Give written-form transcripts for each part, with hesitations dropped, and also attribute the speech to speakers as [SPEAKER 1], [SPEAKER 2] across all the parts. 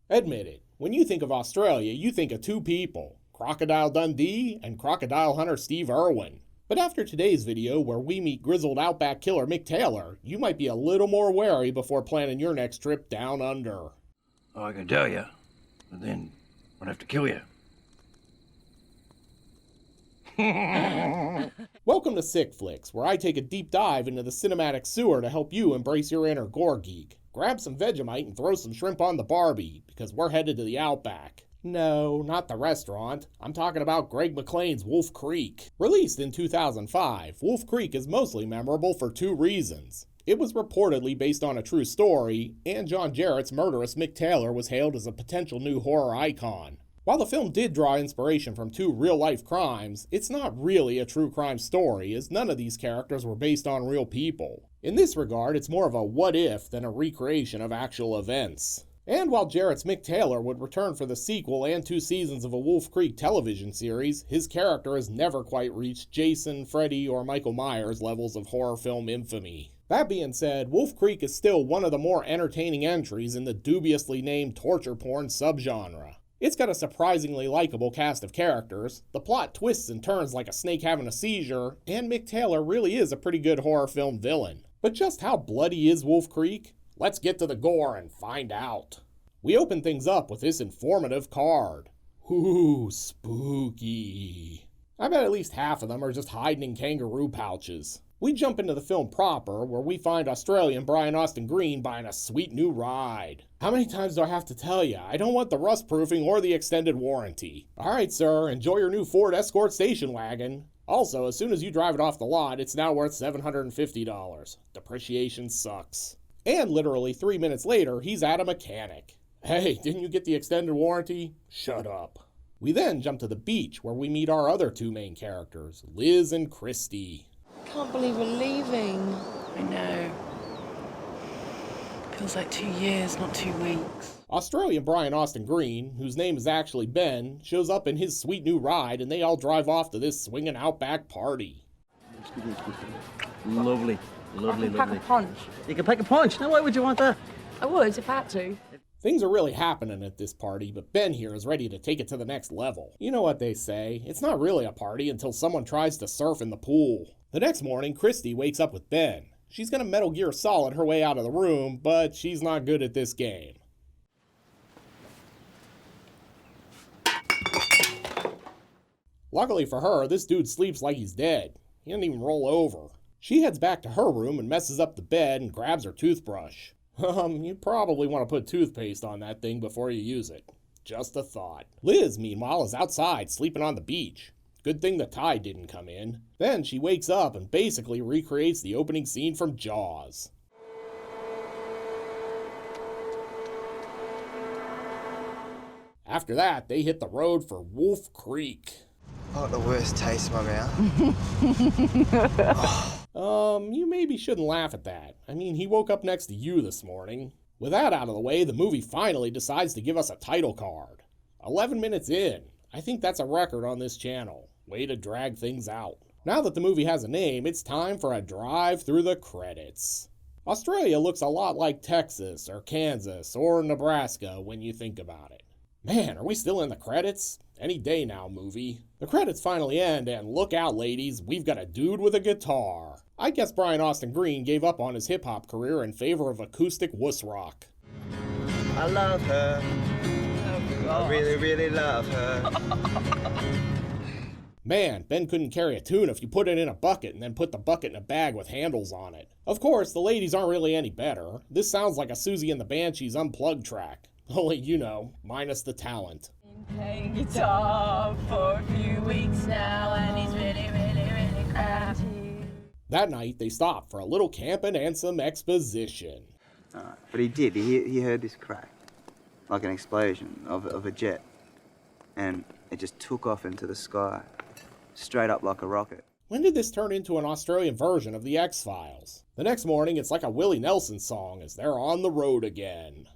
[SPEAKER 1] Admit it, when you think of Australia, you think of two people, Crocodile Dundee and crocodile hunter Steve Irwin. But after today's video, where we meet grizzled outback killer Mick Taylor, you might be a little more wary before planning your next trip down under.
[SPEAKER 2] Oh, I can tell you, but then I'd have to kill you.
[SPEAKER 1] Welcome to Sick Flicks, where I take a deep dive into the cinematic sewer to help you embrace your inner gore geek. Grab some Vegemite and throw some shrimp on the Barbie, because we're headed to the outback. No, not the restaurant. I'm talking about Greg McLean's Wolf Creek. Released in 2005, Wolf Creek is mostly memorable for two reasons. It was reportedly based on a true story, and John Jarratt's murderous Mick Taylor was hailed as a potential new horror icon. While the film did draw inspiration from two real-life crimes, it's not really a true crime story, as none of these characters were based on real people. In this regard, it's more of a what-if than a recreation of actual events. And while Jarratt's Mick Taylor would return for the sequel and 2 seasons of a Wolf Creek television series, his character has never quite reached Jason, Freddy, or Michael Myers' levels of horror film infamy. That being said, Wolf Creek is still one of the more entertaining entries in the dubiously named torture porn subgenre. It's got a surprisingly likable cast of characters, the plot twists and turns like a snake having a seizure, and Mick Taylor really is a pretty good horror film villain. But just how bloody is Wolf Creek? Let's get to the gore and find out. We open things up with this informative card. Ooh, spooky. I bet at least half of them are just hiding in kangaroo pouches. We jump into the film proper, where we find Australian Brian Austin Green buying a sweet new ride. How many times do I have to tell you? I don't want the rust proofing or the extended warranty. Alright sir, enjoy your new Ford Escort station wagon. Also, as soon as you drive it off the lot, it's now worth $750. Depreciation sucks. And literally 3 minutes later, he's at a mechanic. Hey, didn't you get the extended warranty? Shut up. We then jump to the beach, where we meet our other two main characters, Liz and Christy.
[SPEAKER 3] Can't believe we're leaving.
[SPEAKER 4] I know. Feels like 2 years, not 2 weeks.
[SPEAKER 1] Australian Brian Austin Green, whose name is actually Ben, shows up in his sweet new ride, and they all drive off to this swinging outback party.
[SPEAKER 2] Lovely, lovely,
[SPEAKER 3] I can pack a punch.
[SPEAKER 2] You can pack a punch? No, why would you want that?
[SPEAKER 3] I would if I had to.
[SPEAKER 1] Things are really happening at this party, but Ben here is ready to take it to the next level. You know what they say, it's not really a party until someone tries to surf in the pool. The next morning, Christy wakes up with Ben. She's gonna Metal Gear Solid her way out of the room, but she's not good at this game. Luckily for her, this dude sleeps like he's dead. He didn't even roll over. She heads back to her room and messes up the bed and grabs her toothbrush. You probably want to put toothpaste on that thing before you use it. Just a thought. Liz, meanwhile, is outside sleeping on the beach. Good thing the tide didn't come in. Then she wakes up and basically recreates the opening scene from Jaws. After that, they hit the road for Wolf Creek.
[SPEAKER 5] I got the worst taste in my mouth.
[SPEAKER 1] You maybe shouldn't laugh at that. I mean, he woke up next to you this morning. With that out of the way, the movie finally decides to give us a title card. 11 minutes in. I think that's a record on this channel. Way to drag things out. Now that the movie has a name, it's time for a drive through the credits. Australia looks a lot like Texas or Kansas or Nebraska when you think about it. Man, are we still in the credits? Any day now, movie. The credits finally end, and look out, ladies, we've got a dude with a guitar. I guess Brian Austin Green gave up on his hip-hop career in favor of acoustic wuss rock.
[SPEAKER 5] I love her. I really, really love her.
[SPEAKER 1] Man, Ben couldn't carry a tune if you put it in a bucket and then put the bucket in a bag with handles on it. Of course, the ladies aren't really any better. This sounds like a Susie and the Banshees Unplugged track. Only, you know, minus the talent.
[SPEAKER 6] Playing guitar for a few weeks now, and he's really, really, really crafty.
[SPEAKER 1] That night, they stopped for a little camping and some exposition.
[SPEAKER 7] But he did. He heard this crack, like an explosion of a jet, and it just took off into the sky, straight up like a rocket.
[SPEAKER 1] When did this turn into an Australian version of the X-Files? The next morning, it's like a Willie Nelson song as they're on the road again.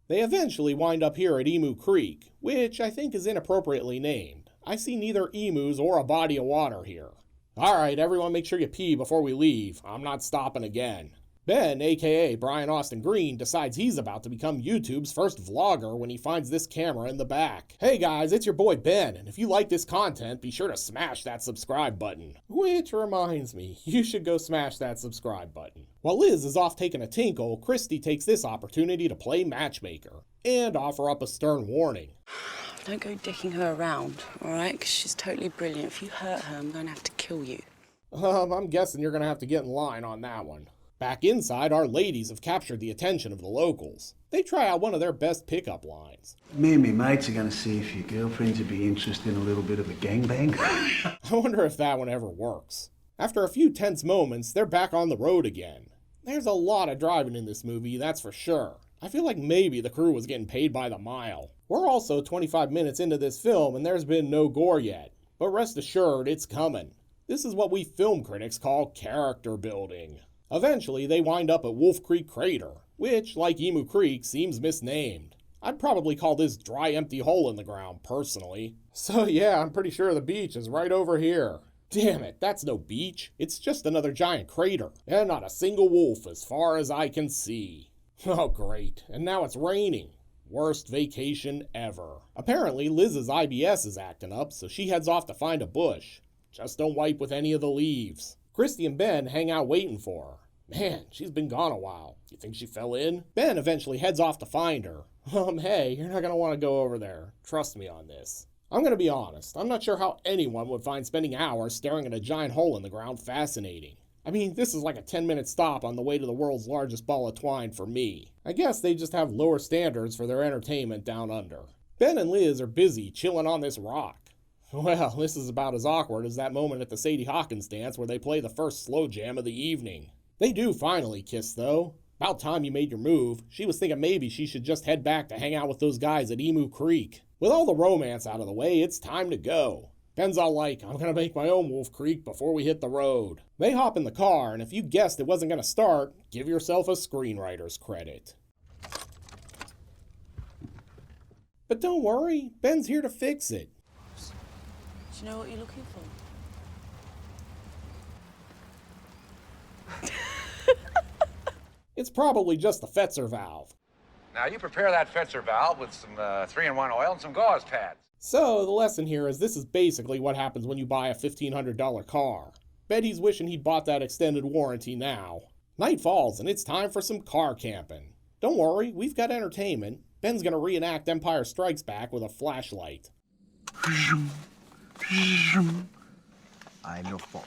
[SPEAKER 1] They eventually wind up here at Emu Creek, which I think is inappropriately named. I see neither emus or a body of water here. Alright, everyone make sure you pee before we leave. I'm not stopping again. Ben, aka Brian Austin Green, decides he's about to become YouTube's first vlogger when he finds this camera in the back. Hey guys, it's your boy Ben, and if you like this content, be sure to smash that subscribe button. Which reminds me, you should go smash that subscribe button. While Liz is off taking a tinkle, Christy takes this opportunity to play matchmaker and offer up a stern warning.
[SPEAKER 4] Don't go dicking her around, all right? Because she's totally brilliant. If you hurt her, I'm going to have to kill you.
[SPEAKER 1] I'm guessing you're gonna have to get in line on that one. Back inside, our ladies have captured the attention of the locals. They try out one of their best pickup lines.
[SPEAKER 8] Me and me mates are going to see if your girlfriends would be interested in a little bit of a gangbang.
[SPEAKER 1] I wonder if that one ever works. After a few tense moments, they're back on the road again. There's a lot of driving in this movie, that's for sure. I feel like maybe the crew was getting paid by the mile. We're also 25 minutes into this film and there's been no gore yet. But rest assured, it's coming. This is what we film critics call character building. Eventually, they wind up at Wolf Creek Crater, which, like Emu Creek, seems misnamed. I'd probably call this dry, empty hole in the ground, personally. So yeah, I'm pretty sure the beach is right over here. Damn it, that's no beach. It's just another giant crater, and not a single wolf as far as I can see. Oh great, and now it's raining. Worst vacation ever. Apparently, Liz's IBS is acting up, so she heads off to find a bush. Just don't wipe with any of the leaves. Christy and Ben hang out waiting for her. Man, she's been gone a while. You think she fell in? Ben eventually heads off to find her. Hey, you're not gonna want to go over there. Trust me on this. I'm gonna be honest, I'm not sure how anyone would find spending hours staring at a giant hole in the ground fascinating. I mean, this is like a 10-minute stop on the way to the world's largest ball of twine for me. I guess they just have lower standards for their entertainment down under. Ben and Liz are busy chilling on this rock. Well, this is about as awkward as that moment at the Sadie Hawkins dance where they play the first slow jam of the evening. They do finally kiss, though. About time you made your move. She was thinking maybe she should just head back to hang out with those guys at Emu Creek. With all the romance out of the way, it's time to go. Ben's all like, I'm gonna make my own Wolf Creek before we hit the road. They hop in the car, and if you guessed it wasn't gonna start, give yourself a screenwriter's credit. But don't worry, Ben's here to fix it.
[SPEAKER 4] Do you know what you're looking for?
[SPEAKER 1] It's probably just the Fetzer valve.
[SPEAKER 2] Now you prepare that Fetzer valve with some 3-in-1 oil and some gauze pads.
[SPEAKER 1] So the lesson here is this is basically what happens when you buy a $1,500 car. Bet he's wishing he'd bought that extended warranty now. Night falls and it's time for some car camping. Don't worry, we've got entertainment. Ben's gonna reenact Empire Strikes Back with a flashlight.
[SPEAKER 5] I no follow.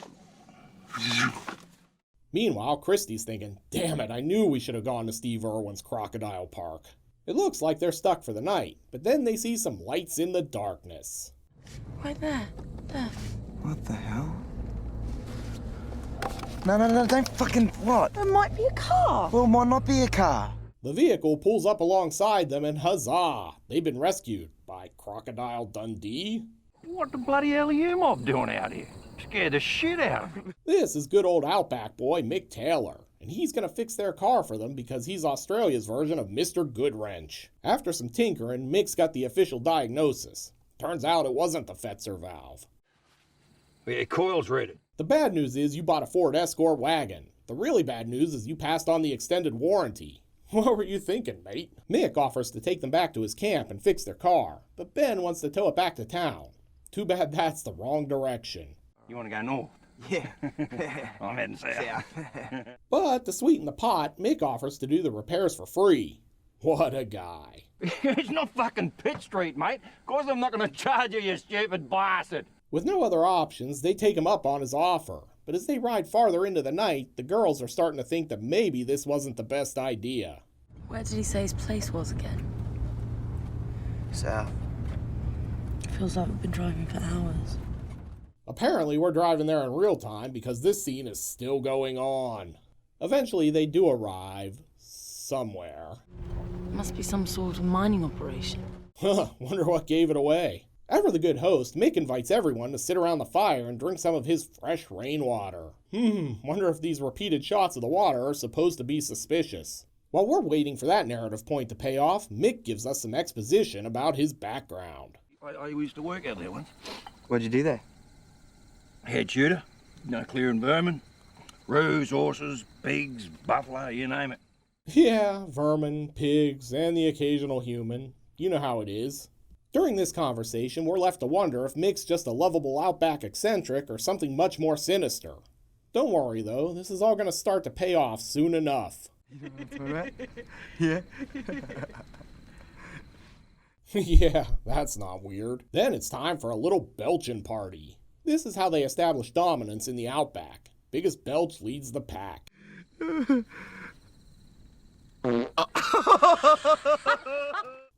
[SPEAKER 1] Meanwhile, Christy's thinking, damn it, I knew we should have gone to Steve Irwin's Crocodile Park. It looks like they're stuck for the night, but then they see some lights in the darkness.
[SPEAKER 4] Right there. There.
[SPEAKER 5] What the hell? No, don't fucking what?
[SPEAKER 3] There might be a car.
[SPEAKER 5] Well, might not be a car.
[SPEAKER 1] The vehicle pulls up alongside them and huzzah, they've been rescued by Crocodile Dundee.
[SPEAKER 2] What the bloody hell are you mob doing out here? Scared the shit out of me.
[SPEAKER 1] This is good old outback boy Mick Taylor, and he's gonna fix their car for them because he's Australia's version of Mr. Goodwrench. After some tinkering, Mick's got the official diagnosis. Turns out it wasn't the Fetzer valve.
[SPEAKER 2] Yeah, coil's ready.
[SPEAKER 1] The bad news is you bought a Ford Escort wagon. The really bad news is you passed on the extended warranty. What were you thinking, mate? Mick offers to take them back to his camp and fix their car, but Ben wants to tow it back to town. Too bad that's the wrong direction.
[SPEAKER 2] You want to go north?
[SPEAKER 5] Yeah.
[SPEAKER 2] I'm heading south.
[SPEAKER 1] But to sweeten the pot, Mick offers to do the repairs for free. What a guy.
[SPEAKER 2] It's not fucking Pitt Street, mate. Of course I'm not going to charge you, you stupid bastard.
[SPEAKER 1] With no other options, they take him up on his offer. But as they ride farther into the night, the girls are starting to think that maybe this wasn't the best idea.
[SPEAKER 4] Where did he say his place was again?
[SPEAKER 5] South.
[SPEAKER 4] Feels like we've been driving for hours.
[SPEAKER 1] Apparently, we're driving there in real time because this scene is still going on. Eventually, they do arrive somewhere.
[SPEAKER 4] Must be some sort of mining operation.
[SPEAKER 1] Wonder what gave it away. Ever the good host, Mick invites everyone to sit around the fire and drink some of his fresh rainwater. Wonder if these repeated shots of the water are supposed to be suspicious. While we're waiting for that narrative point to pay off, Mick gives us some exposition about his background.
[SPEAKER 2] I used to work out there once.
[SPEAKER 5] What'd you do there?
[SPEAKER 2] Head shooter, clearing vermin. Roos, horses, pigs, buffalo, you name it.
[SPEAKER 1] Yeah, vermin, pigs, and the occasional human. You know how it is. During this conversation, we're left to wonder if Mick's just a lovable outback eccentric or something much more sinister. Don't worry, though, this is all going to start to pay off soon enough.
[SPEAKER 5] You know what I'm talking about? Yeah.
[SPEAKER 1] Yeah, that's not weird. Then it's time for a little belching party. This is how they establish dominance in the outback. Biggest belch leads the pack.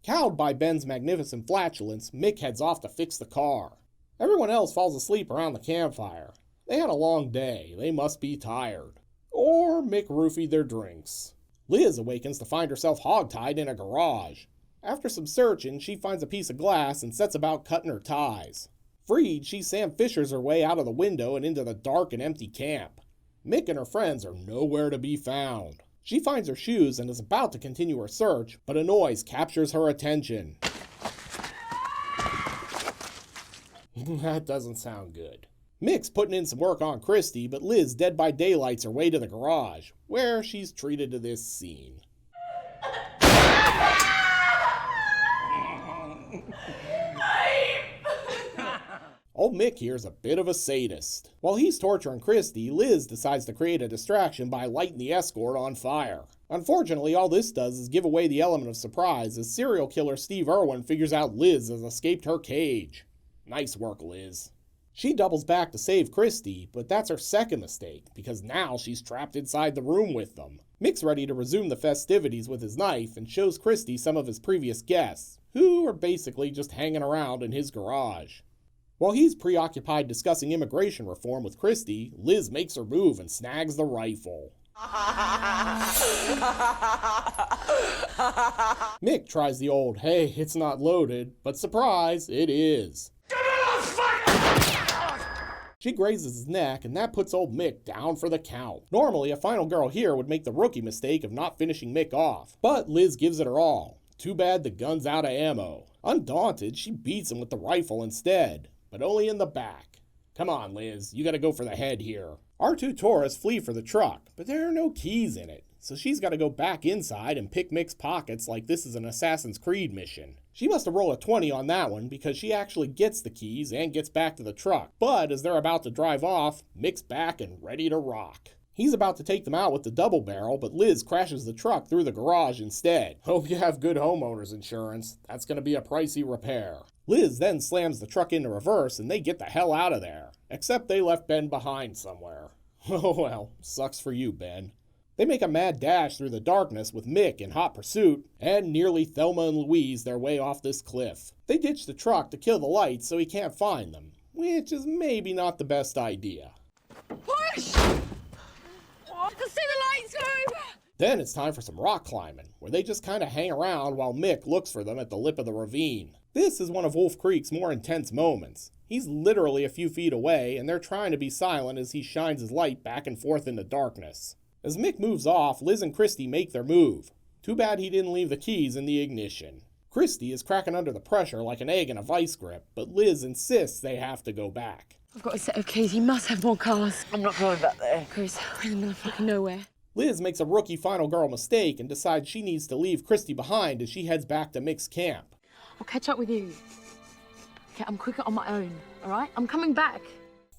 [SPEAKER 1] Cowed by Ben's magnificent flatulence, Mick heads off to fix the car. Everyone else falls asleep around the campfire. They had a long day. They must be tired. Or Mick roofied their drinks. Liz awakens to find herself hogtied in a garage. After some searching, she finds a piece of glass and sets about cutting her ties. Freed, she Sam Fishers her way out of the window and into the dark and empty camp. Mick and her friends are nowhere to be found. She finds her shoes and is about to continue her search, but a noise captures her attention. That doesn't sound good. Mick's putting in some work on Christy, but Liz Dead by Daylight's her way to the garage, where she's treated to this scene. Old Mick here's a bit of a sadist. While he's torturing Christy, Liz decides to create a distraction by lighting the escort on fire. Unfortunately, all this does is give away the element of surprise as serial killer Steve Irwin figures out Liz has escaped her cage. Nice work, Liz. She doubles back to save Christy, but that's her second mistake, because now she's trapped inside the room with them. Mick's ready to resume the festivities with his knife and shows Christy some of his previous guests, who are basically just hanging around in his garage. While he's preoccupied discussing immigration reform with Christy, Liz makes her move and snags the rifle. Mick tries the old, hey, it's not loaded, but surprise, it is. She grazes his neck, and that puts old Mick down for the count. Normally, a final girl here would make the rookie mistake of not finishing Mick off, but Liz gives it her all. Too bad the gun's out of ammo. Undaunted, she beats him with the rifle instead, but only in the back. Come on, Liz, you gotta go for the head here. Our two tourists flee for the truck, but there are no keys in it, so she's gotta go back inside and pick Mick's pockets like this is an Assassin's Creed mission. She must have rolled a 20 on that one because she actually gets the keys and gets back to the truck, but as they're about to drive off, Mick's back and ready to rock. He's about to take them out with the double barrel, but Liz crashes the truck through the garage instead. Hope you have good homeowner's insurance. That's gonna be a pricey repair. Liz then slams the truck into reverse and they get the hell out of there. Except they left Ben behind somewhere. Oh well, sucks for you, Ben. They make a mad dash through the darkness with Mick in hot pursuit and nearly Thelma and Louise their way off this cliff. They ditch the truck to kill the lights so he can't find them, which is maybe not the best idea.
[SPEAKER 6] Push! I can see the lights go!
[SPEAKER 1] Then it's time for some rock climbing, where they just kind of hang around while Mick looks for them at the lip of the ravine. This is one of Wolf Creek's more intense moments. He's literally a few feet away, and they're trying to be silent as he shines his light back and forth in the darkness. As Mick moves off, Liz and Christy make their move. Too bad he didn't leave the keys in the ignition. Christy is cracking under the pressure like an egg in a vice grip, but Liz insists they have to go back.
[SPEAKER 3] I've got a set of keys. He must have more cars.
[SPEAKER 6] I'm not going back there.
[SPEAKER 3] Chris, we're in the middle of fucking nowhere.
[SPEAKER 1] Liz makes a rookie final girl mistake and decides she needs to leave Christy behind as she heads back to Mick's camp.
[SPEAKER 3] I'll catch up with you. Okay, I'm quicker on my own, all right? I'm coming back.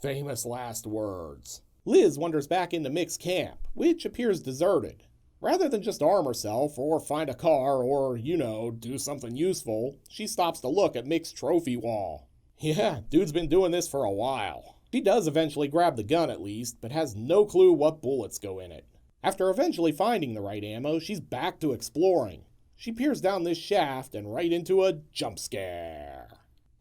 [SPEAKER 1] Famous last words. Liz wanders back into Mick's camp, which appears deserted. Rather than just arm herself or find a car or, do something useful, she stops to look at Mick's trophy wall. Yeah, dude's been doing this for a while. She does eventually grab the gun at least, but has no clue what bullets go in it. After eventually finding the right ammo, she's back to exploring. She peers down this shaft and right into a jump scare.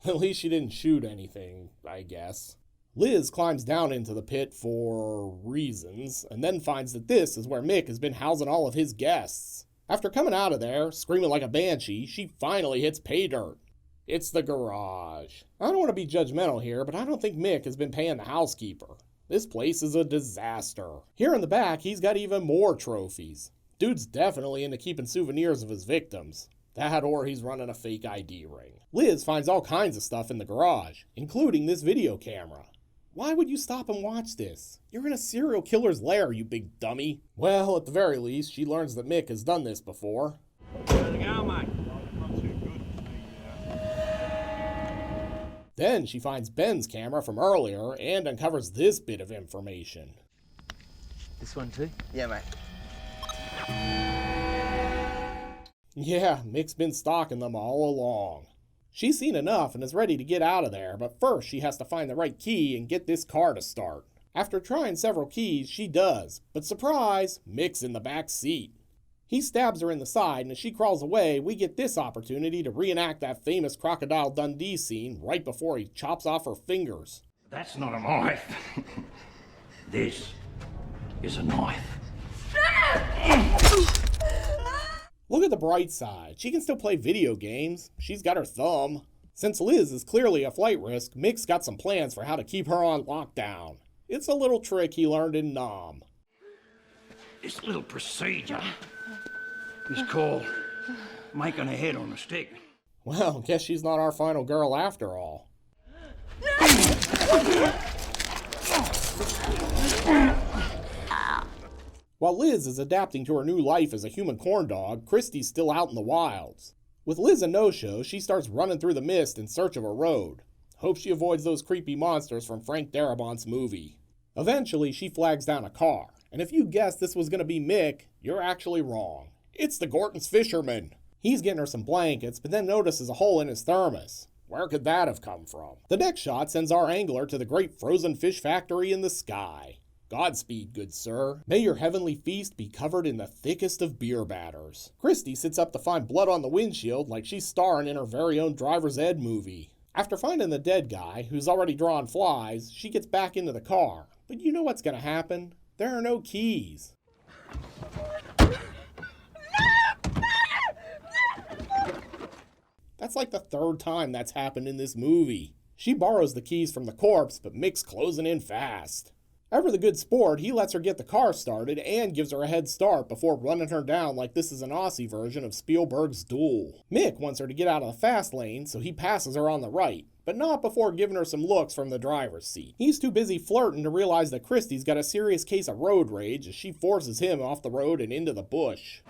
[SPEAKER 1] At least she didn't shoot anything, I guess. Liz climbs down into the pit for reasons, and then finds that this is where Mick has been housing all of his guests. After coming out of there, screaming like a banshee, she finally hits pay dirt. It's the garage. I don't want to be judgmental here, but I don't think Mick has been paying the housekeeper. This place is a disaster. Here in the back, he's got even more trophies. Dude's definitely into keeping souvenirs of his victims. That or he's running a fake ID ring. Liz finds all kinds of stuff in the garage, including this video camera. Why would you stop and watch this? You're in a serial killer's lair, you big dummy. Well, at the very least, she learns that Mick has done this before.
[SPEAKER 2] How's it going, mate?
[SPEAKER 1] Then she finds Ben's camera from earlier and uncovers this bit of information.
[SPEAKER 5] This one too? Yeah, mate.
[SPEAKER 1] Yeah, Mick's been stalking them all along. She's seen enough and is ready to get out of there, but first she has to find the right key and get this car to start. After trying several keys, she does, but surprise, Mick's in the back seat. He stabs her in the side, and as she crawls away, we get this opportunity to reenact that famous Crocodile Dundee scene right before he chops off her fingers.
[SPEAKER 2] That's not a knife. This is a knife.
[SPEAKER 1] Look at the bright side. She can still play video games. She's got her thumb. Since Liz is clearly a flight risk, Mick's got some plans for how to keep her on lockdown. It's a little trick he learned in Nam.
[SPEAKER 2] This little procedure is called making a head on a stick.
[SPEAKER 1] Well, guess she's not our final girl after all. While Liz is adapting to her new life as a human corn dog, Christy's still out in the wilds. With Liz a no-show, she starts running through the mist in search of a road. Hope she avoids those creepy monsters from Frank Darabont's movie. Eventually, she flags down a car, and if you guessed this was going to be Mick, you're actually wrong. It's the Gorton's fisherman. He's getting her some blankets, but then notices a hole in his thermos. Where could that have come from? The next shot sends our angler to the great frozen fish factory in the sky. Godspeed, good sir. May your heavenly feast be covered in the thickest of beer batters. Christy sits up to find blood on the windshield like she's starring in her very own driver's ed movie. After finding the dead guy, who's already drawn flies, she gets back into the car. But you know what's gonna happen? There are no keys. That's like the third time that's happened in this movie. She borrows the keys from the corpse, but Mick's closing in fast. Ever the good sport, he lets her get the car started and gives her a head start before running her down like this is an Aussie version of Spielberg's Duel. Mick wants her to get out of the fast lane, so he passes her on the right, but not before giving her some looks from the driver's seat. He's too busy flirting to realize that Christy's got a serious case of road rage as she forces him off the road and into the bush.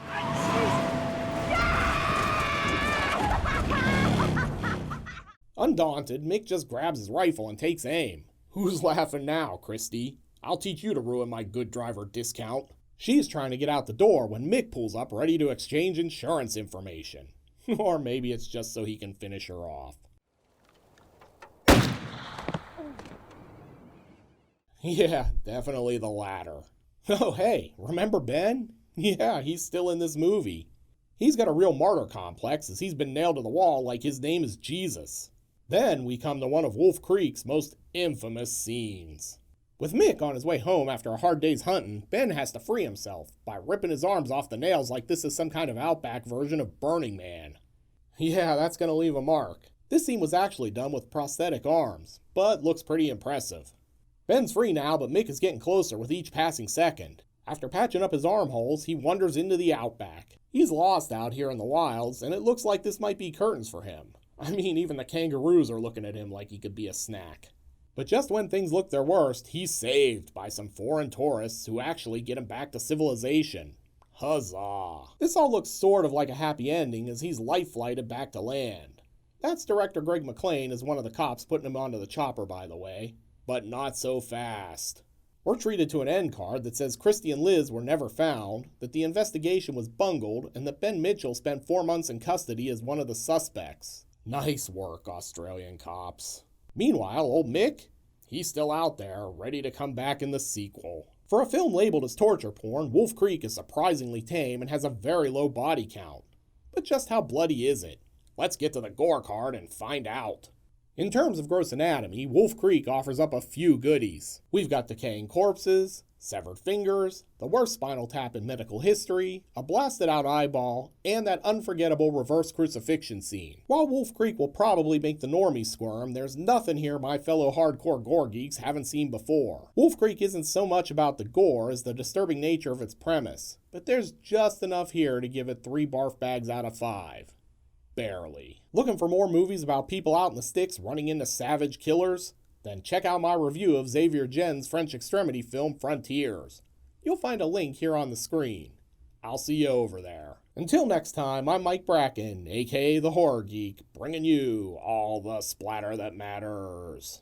[SPEAKER 1] Undaunted, Mick just grabs his rifle and takes aim. Who's laughing now, Christy? I'll teach you to ruin my good driver discount. She's trying to get out the door when Mick pulls up ready to exchange insurance information. Or maybe it's just so he can finish her off. Yeah, definitely the latter. Oh hey, remember Ben? Yeah, he's still in this movie. He's got a real martyr complex as he's been nailed to the wall like his name is Jesus. Then we come to one of Wolf Creek's most infamous scenes. With Mick on his way home after a hard day's hunting, Ben has to free himself by ripping his arms off the nails like this is some kind of outback version of Burning Man. Yeah, that's gonna leave a mark. This scene was actually done with prosthetic arms, but looks pretty impressive. Ben's free now, but Mick is getting closer with each passing second. After patching up his armholes, he wanders into the outback. He's lost out here in the wilds, and it looks like this might be curtains for him. I mean, even the kangaroos are looking at him like he could be a snack. But just when things look their worst, he's saved by some foreign tourists who actually get him back to civilization. Huzzah! This all looks sort of like a happy ending as he's life-flighted back to land. That's director Greg McLean as one of the cops putting him onto the chopper, by the way. But not so fast. We're treated to an end card that says Christy and Liz were never found, that the investigation was bungled, and that Ben Mitchell spent 4 months in custody as one of the suspects. Nice work, Australian cops. Meanwhile, old Mick, he's still out there, ready to come back in the sequel. For a film labeled as torture porn, Wolf Creek is surprisingly tame and has a very low body count. But just how bloody is it? Let's get to the Gore Card and find out. In terms of gross anatomy, Wolf Creek offers up a few goodies. We've got decaying corpses, severed fingers, the worst spinal tap in medical history, a blasted out eyeball, and that unforgettable reverse crucifixion scene. While Wolf Creek will probably make the normies squirm, there's nothing here my fellow hardcore gore geeks haven't seen before. Wolf Creek isn't so much about the gore as the disturbing nature of its premise, but there's just enough here to give it 3 barf bags out of 5. Barely. Looking for more movies about people out in the sticks running into savage killers? then check out my review of Xavier Gen's French extremity film Frontiers. You'll find a link here on the screen. I'll see you over there. Until next time, I'm Mike Bracken, aka the Horror Geek, bringing you all the splatter that matters.